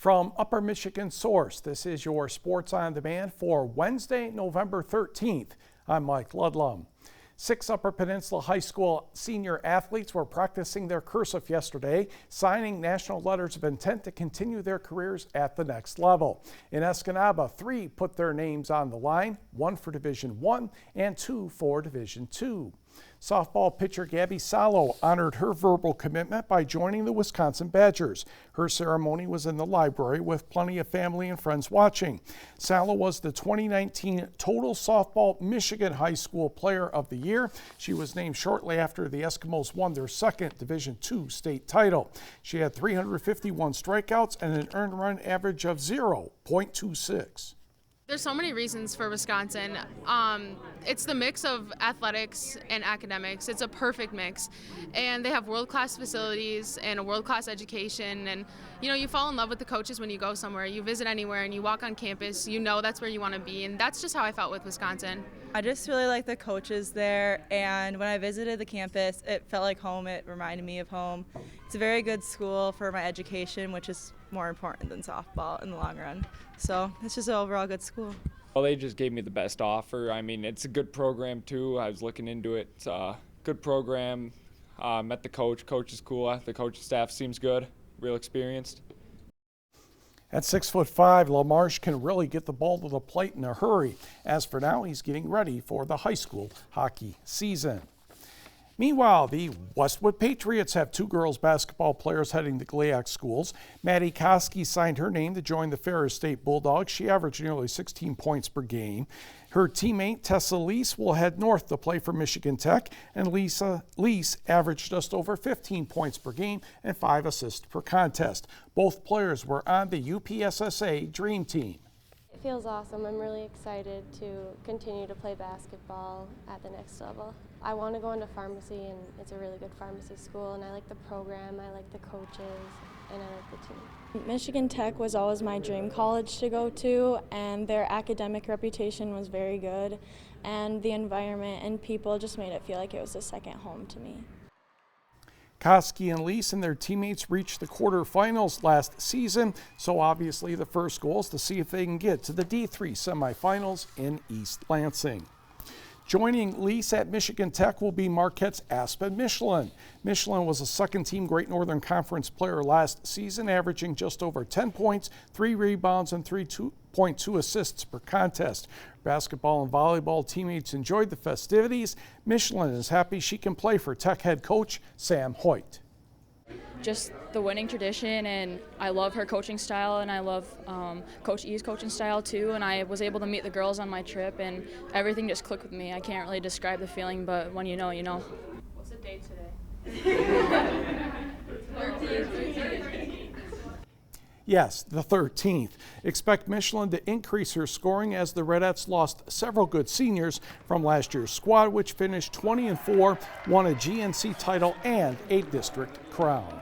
From Upper Michigan Source, this is your Sports on Demand for Wednesday, November 13th. I'm Mike Ludlum. 6 Upper Peninsula High School senior athletes were practicing their cursive yesterday, signing national letters of intent to continue their careers at the next level. In Escanaba, 3 put their names on the line, 1 for Division I and 2 for Division II. Softball pitcher Gabby Salo honored her verbal commitment by joining the Wisconsin Badgers. Her ceremony was in the library with plenty of family and friends watching. Salo was the 2019 Total Softball Michigan High School Player of the Year. She was named shortly after the Eskimos won their 2nd Division II state title. She had 351 strikeouts and an earned run average of 0.26. There's so many reasons for Wisconsin. It's the mix of athletics and academics. It's a perfect mix. And they have world-class facilities and a world-class education. And, you fall in love with the coaches when you go somewhere. You visit anywhere and you walk on campus, that's where you want to be. And that's just how I felt with Wisconsin. I just really like the coaches there. And when I visited the campus, it felt like home. It reminded me of home. It's a very good school for my education, which is more important than softball in the long run. So it's just an overall good school. Well, they just gave me the best offer. I mean, it's a good program too. I was looking into it. It's a good program. Met the coach. Coach is cool. The coaching staff seems good. Real experienced. At 6'5", LaMarche can really get the ball to the plate in a hurry. As for now, he's getting ready for the high school hockey season. Meanwhile, the Westwood Patriots have 2 girls basketball players heading to GLIAC schools. Maddie Koski signed her name to join the Ferris State Bulldogs. She averaged nearly 16 points per game. Her teammate Tessa Lease will head north to play for Michigan Tech, and Lease averaged just over 15 points per game and 5 assists per contest. Both players were on the UPSSA Dream Team. It feels awesome. I'm really excited to continue to play basketball at the next level. I want to go into pharmacy, and it's a really good pharmacy school, and I like the program, I like the coaches, and I like the team. Michigan Tech was always my dream college to go to, and their academic reputation was very good, and the environment and people just made it feel like it was a second home to me. Koski and Lease and their teammates reached the quarterfinals last season, so obviously the first goal is to see if they can get to the D3 semifinals in East Lansing. Joining Lease at Michigan Tech will be Marquette's Aspen Michelin. Michelin was a second-team Great Northern Conference player last season, averaging just over 10 points, 3 rebounds, and 3.2 assists per contest. Basketball and volleyball teammates enjoyed the festivities. Michelin is happy she can play for Tech head coach Sam Hoyt. Just the winning tradition, and I love her coaching style, and I love Coach E's coaching style too, and I was able to meet the girls on my trip, and everything just clicked with me. I can't really describe the feeling, but when you know, you know. What's the date today? Yes, the 13th. Expect Michelin to increase her scoring as the Redettes lost several good seniors from last year's squad, which finished 20-4, won a GNC title and a district crown.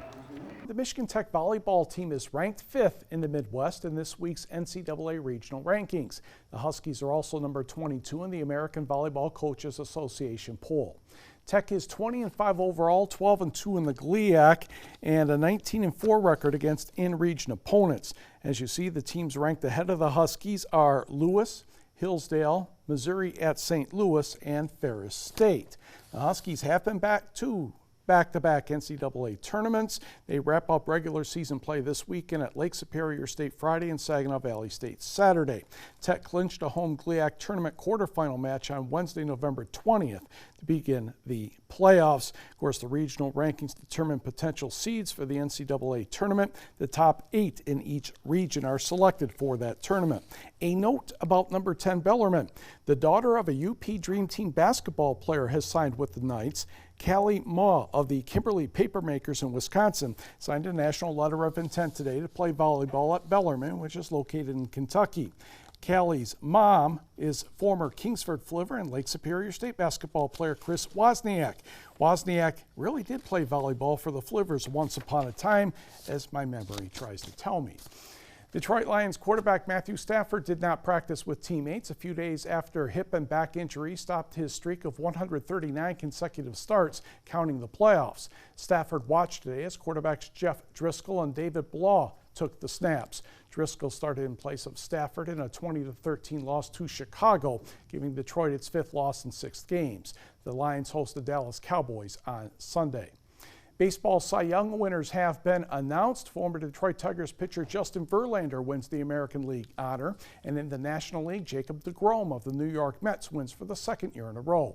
The Michigan Tech volleyball team is ranked 5th in the Midwest in this week's NCAA regional rankings. The Huskies are also number 22 in the American Volleyball Coaches Association poll. Tech is 20-5 overall, 12-2 in the GLIAC, and a 19-4 record against in-region opponents. As you see, the teams ranked ahead of the Huskies are Lewis, Hillsdale, Missouri at St. Louis, and Ferris State. The Huskies have been back to back-to-back NCAA tournaments. They wrap up regular season play this weekend at Lake Superior State Friday and Saginaw Valley State Saturday. Tech clinched a home GLIAC tournament quarterfinal match on Wednesday, November 20th to begin the playoffs. Of course, the regional rankings determine potential seeds for the NCAA tournament. The top 8 in each region are selected for that tournament. A note about number 10 Bellarmine. The daughter of a UP Dream Team basketball player has signed with the Knights. Callie Maw of the Kimberly Papermakers in Wisconsin signed a national letter of intent today to play volleyball at Bellarmine, which is located in Kentucky. Callie's mom is former Kingsford Flivver and Lake Superior State basketball player Chris Wozniak. Wozniak really did play volleyball for the Flivvers once upon a time, as my memory tries to tell me. Detroit Lions quarterback Matthew Stafford did not practice with teammates a few days after hip and back injury stopped his streak of 139 consecutive starts, counting the playoffs. Stafford watched today as quarterbacks Jeff Driscoll and David Blah took the snaps. Driscoll started in place of Stafford in a 20-13 loss to Chicago, giving Detroit its 5th loss in 6 games. The Lions host the Dallas Cowboys on Sunday. Baseball Cy Young winners have been announced. Former Detroit Tigers pitcher Justin Verlander wins the American League honor. And in the National League, Jacob deGrom of the New York Mets wins for the 2nd year in a row.